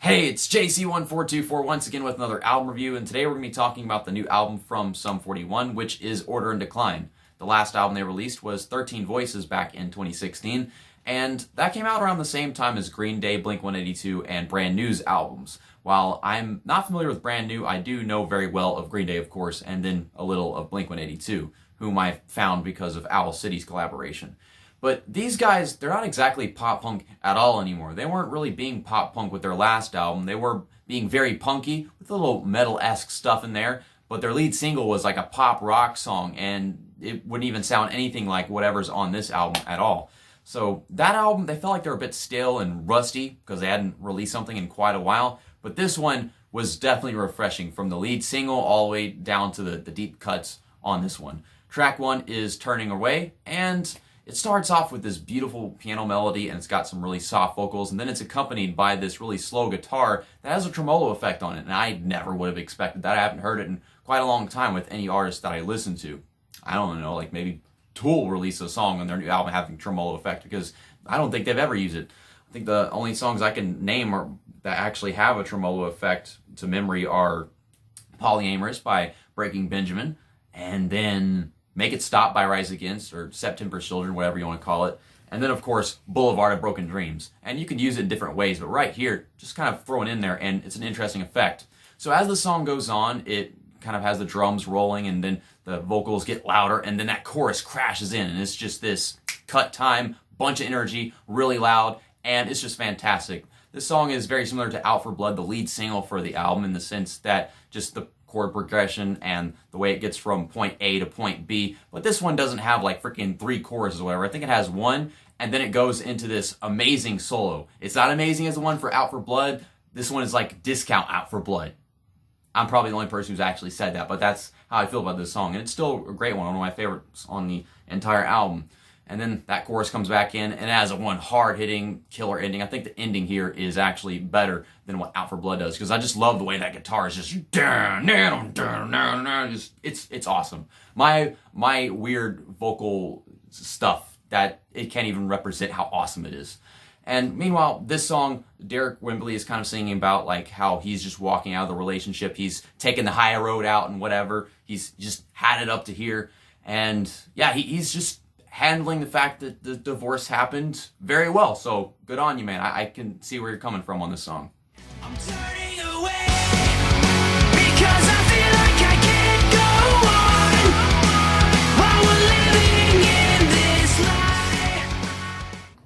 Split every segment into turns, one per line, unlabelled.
Hey, it's JC14241 once again with another album review, and today we're going to be talking about the new album from Sum 41, which is Order and Decline. The last album they released was 13 Voices back in 2016, and that came out around the same time as Green Day, Blink-182, and Brand New's albums. While I'm not familiar with Brand New, I do know very well of Green Day, of course, and then a little of Blink-182, whom I found because of Owl City's collaboration. But these guys, they're not exactly pop punk at all anymore. They weren't really being pop punk with their last album. They were being very punky with a little metal-esque stuff in there, but their lead single was like a pop rock song, and it wouldn't even sound anything like whatever's on this album at all. So that album, they felt like they were a bit stale and rusty because they hadn't released something in quite a while, but this one was definitely refreshing from the lead single all the way down to the deep cuts on this one. Track 1 is Turning Away, and it starts off with this beautiful piano melody, and it's got some really soft vocals, and then it's accompanied by this really slow guitar that has a tremolo effect on it, and I never would have expected that. I haven't heard it in quite a long time with any artist that I listen to. I don't know, like maybe Tool released a song on their new album having tremolo effect, because I don't think they've ever used it. I think the only songs I can name that actually have a tremolo effect to memory are Polyamorous by Breaking Benjamin, and then Make It Stop by Rise Against, or September's Children, whatever you want to call it. And then, of course, Boulevard of Broken Dreams. And you can use it in different ways, but right here, just kind of throw it in there, and it's an interesting effect. So as the song goes on, it kind of has the drums rolling, and then the vocals get louder, and then that chorus crashes in, and it's just this cut time, bunch of energy, really loud, and it's just fantastic. This song is very similar to Out for Blood, the lead single for the album, in the sense that just the chord progression and the way it gets from point A to point B. But this one doesn't have like freaking 3 choruses or whatever. I think it has 1, and then it goes into this amazing solo. It's not amazing as the one for Out for Blood. This one is like discount Out for Blood. I'm probably the only person who's actually said that, but that's how I feel about this song. And it's still a great one of my favorites on the entire album. And then that chorus comes back in, and it has a one hard-hitting killer ending. I think the ending here is actually better than what Out for Blood does, because I just love the way that guitar is just it's awesome. My weird vocal stuff that it can't even represent how awesome it is. And meanwhile, this song, Derek Wembley is kind of singing about like how he's just walking out of the relationship. He's taking the high road out and whatever. He's just had it up to here. And yeah, he's just handling the fact that the divorce happened very well. So good on you, man. I can see where you're coming from on this song.
I'm turning away because I feel like I can't go on while we're living in this lie.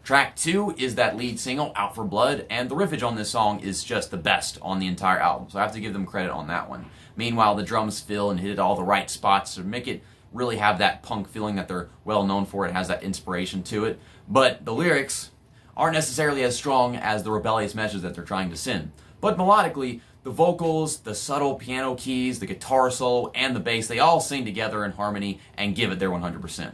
Track 2 is that lead single, Out for Blood, and the riffage on this song is just the best on the entire album, so I have to give them credit on that one. Meanwhile, the drums fill and hit all the right spots to make it really have that punk feeling that they're well known for. It has that inspiration to it, but the lyrics aren't necessarily as strong as the rebellious message that they're trying to send. But melodically, the vocals, the subtle piano keys, the guitar solo, and the bass, they all sing together in harmony and give it their 100%.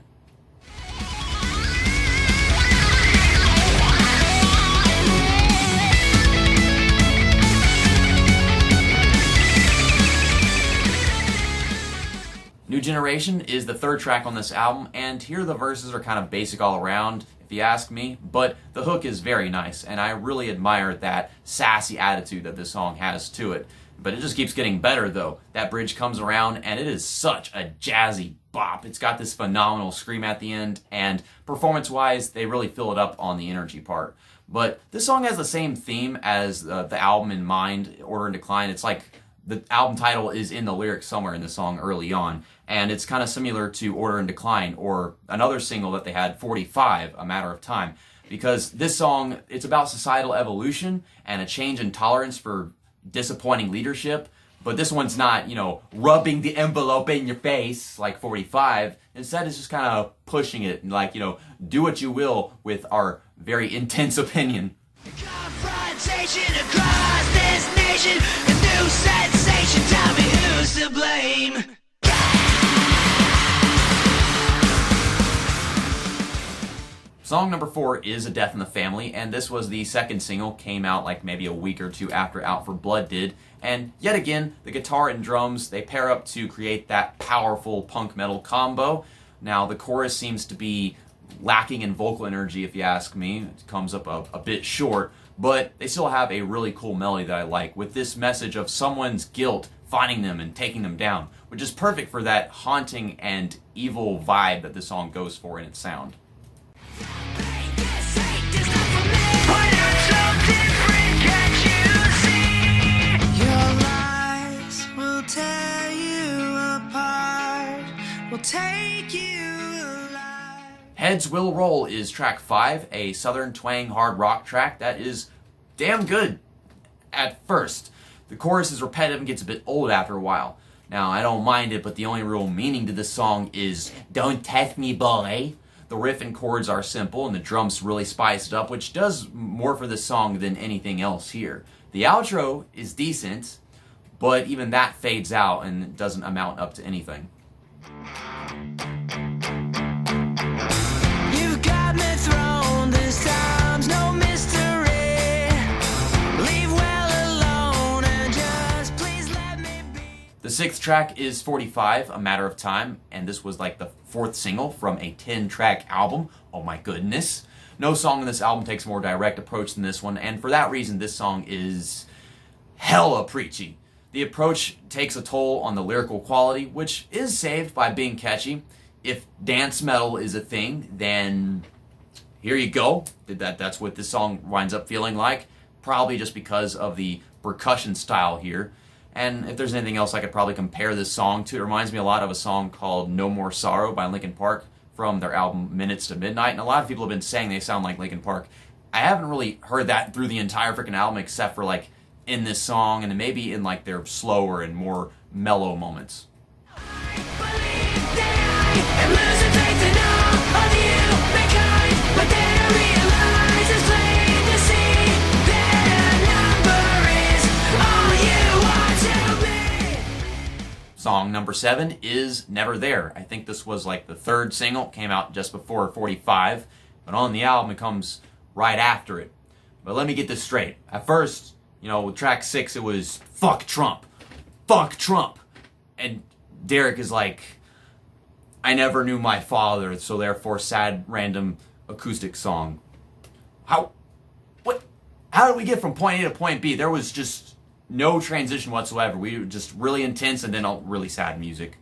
New Generation is the 3rd track on this album, and here the verses are kind of basic all around, if you ask me, but the hook is very nice, and I really admire that sassy attitude that this song has to it. But it just keeps getting better, though. That bridge comes around, and it is such a jazzy bop. It's got this phenomenal scream at the end, and performance-wise, they really fill it up on the energy part. But this song has the same theme as the album in mind, Order and Decline. It's like the album title is in the lyrics somewhere in the song early on, and it's kind of similar to Order and Decline, or another single that they had, 45, A Matter of Time, because this song, it's about societal evolution and a change in tolerance for disappointing leadership, but this one's not, rubbing the envelope in your face like 45. Instead, it's just kind of pushing it and like, do what you will with our very intense opinion.
Confrontation across this nation, a new sensation, tell me who's to blame.
Song number 4 is A Death in the Family, and this was the 2nd single, came out like maybe a week or 2 after Out for Blood did, and yet again, the guitar and drums, they pair up to create that powerful punk metal combo. Now, the chorus seems to be lacking in vocal energy, if you ask me. It comes up a bit short, but they still have a really cool melody that I like, with this message of someone's guilt finding them and taking them down, which is perfect for that haunting and evil vibe that this song goes for in its sound. Heads Will Roll is track 5, a southern twang hard rock track that is damn good at first. The chorus is repetitive and gets a bit old after a while. Now, I don't mind it, but the only real meaning to this song is, "Don't test me, boy." The riff and chords are simple, and the drums really spice it up, which does more for this song than anything else here. The outro is decent, but even that fades out and doesn't amount up to anything.
You've got me thrown, this time's no mystery. Leave well alone and just please let me be.
The 6th track is 45, A Matter of Time, and this was like the 4th single from a 10-track album. Oh my goodness. No song in this album takes a more direct approach than this one, and for that reason, this song is hella preachy. The approach takes a toll on the lyrical quality, which is saved by being catchy. If dance metal is a thing, then here you go. That's what this song winds up feeling like, probably just because of the percussion style here. And if there's anything else I could probably compare this song to, it reminds me a lot of a song called No More Sorrow by Linkin Park from their album Minutes to Midnight. And a lot of people have been saying they sound like Linkin Park. I haven't really heard that through the entire freaking album, except for like in this song and maybe in like their slower and more mellow moments. Song number 7 is Never There. I think this was like the 3rd single, came out just before 45, but on the album it comes right after it. But let me get this straight. At first, with track 6 it was fuck Trump, and Derek is like, I never knew my father, so therefore sad random acoustic song. How did we get from point A to point B? There was just no transition whatsoever. We were just really intense and then really sad music.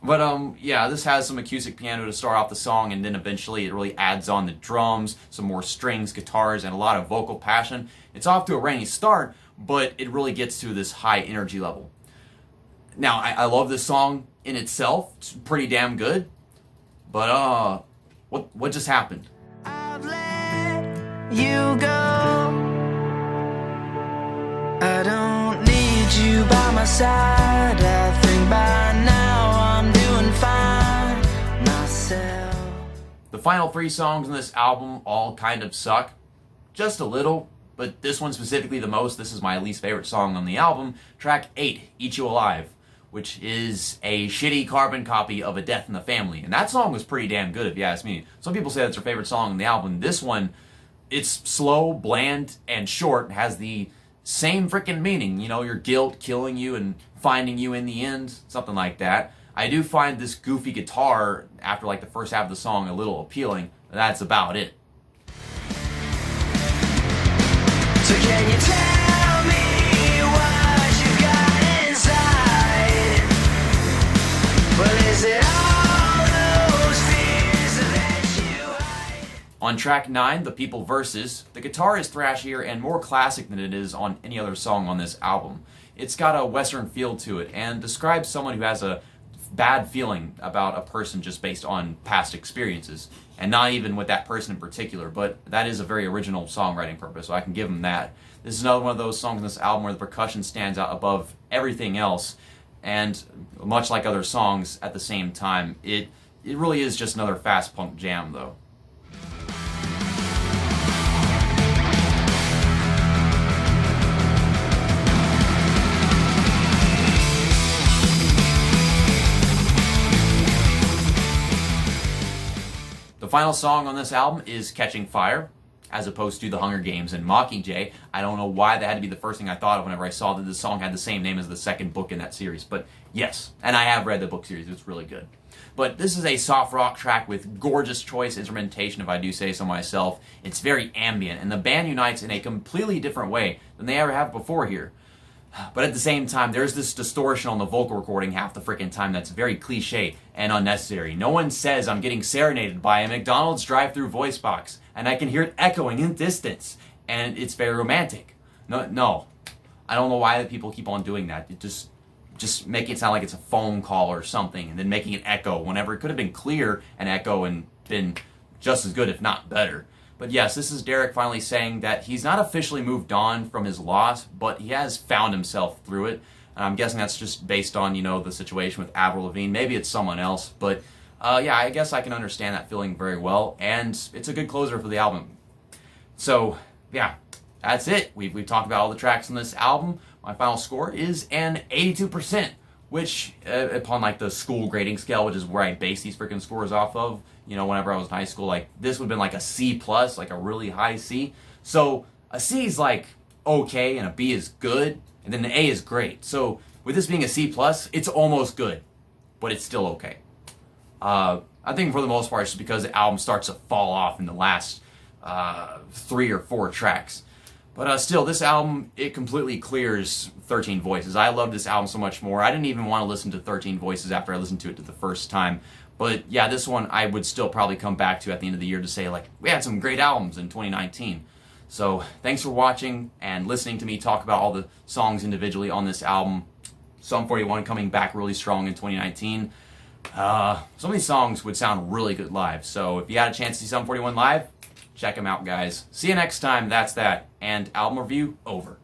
But yeah, this has some acoustic piano to start off the song, and then eventually it really adds on the drums, some more strings, guitars, and a lot of vocal passion. It's off to a rainy start, but it really gets to this high energy level. Now, I love this song in itself. It's pretty damn good. But what just happened?
I've let you go. I don't need you by my side. I think by now I'm doing fine myself.
The final 3 songs in this album all kind of suck. Just a little, but this one specifically the most. This is my least favorite song on the album. Track 8, Eat You Alive, which is a shitty carbon copy of A Death in the Family. And that song was pretty damn good if you ask me. Some people say that's their favorite song on the album. This one, it's slow, bland, and short. It has the same freaking meaning, your guilt killing you and finding you in the end, something like that. I do find this goofy guitar after like the first half of the song a little appealing, but that's about it.
So can you tell me what you got inside? Well, is it all those fears that you hide?
On track 9, The People Versus, the guitar is thrashier and more classic than it is on any other song on this album. It's got a western feel to it and describes someone who has a bad feeling about a person just based on past experiences. And not even with that person in particular, but that is a very original songwriting purpose, so I can give them that. This is another one of those songs in this album where the percussion stands out above everything else, and much like other songs at the same time, it really is just another fast punk jam though. The final song on this album is Catching Fire. as opposed to The Hunger Games and Mockingjay. I don't know why that had to be the first thing I thought of whenever I saw that the song had the same name as the second book in that series. But yes, and I have read the book series. It's really good. But this is a soft rock track with gorgeous choice instrumentation, if I do say so myself. It's very ambient, and the band unites in a completely different way than they ever have before here. But at the same time, there's this distortion on the vocal recording half the freaking time that's very cliche and unnecessary. No one says I'm getting serenaded by a McDonald's drive-through voice box, and I can hear it echoing in distance, and it's very romantic. No. I don't know why the people keep on doing that. It just make it sound like it's a phone call or something, and then making it echo whenever it could have been clear and echo and been just as good, if not better. But yes, this is Derek finally saying that he's not officially moved on from his loss, but he has found himself through it. And I'm guessing that's just based on, the situation with Avril Lavigne. Maybe it's someone else, but yeah, I guess I can understand that feeling very well, and it's a good closer for the album. So, yeah, that's it. We've talked about all the tracks on this album. My final score is an 82%, which, upon like the school grading scale, which is where I base these freaking scores off of, whenever I was in high school, like this would have been like a C+, like a really high C. So a C is like okay, and a B is good, and then an A is great. So with this being a C+, it's almost good, but it's still okay. I think for the most part, it's just because the album starts to fall off in the last 3 or 4 tracks. But still, this album, it completely clears 13 Voices. I love this album so much more. I didn't even want to listen to 13 Voices after I listened to it the first time. But yeah, this one I would still probably come back to at the end of the year to say, like, we had some great albums in 2019. So thanks for watching and listening to me talk about all the songs individually on this album. Sum 41 coming back really strong in 2019. Some of these songs would sound really good live. So if you had a chance to see Sum 41 live, check them out, guys. See you next time. That's that. And album review over.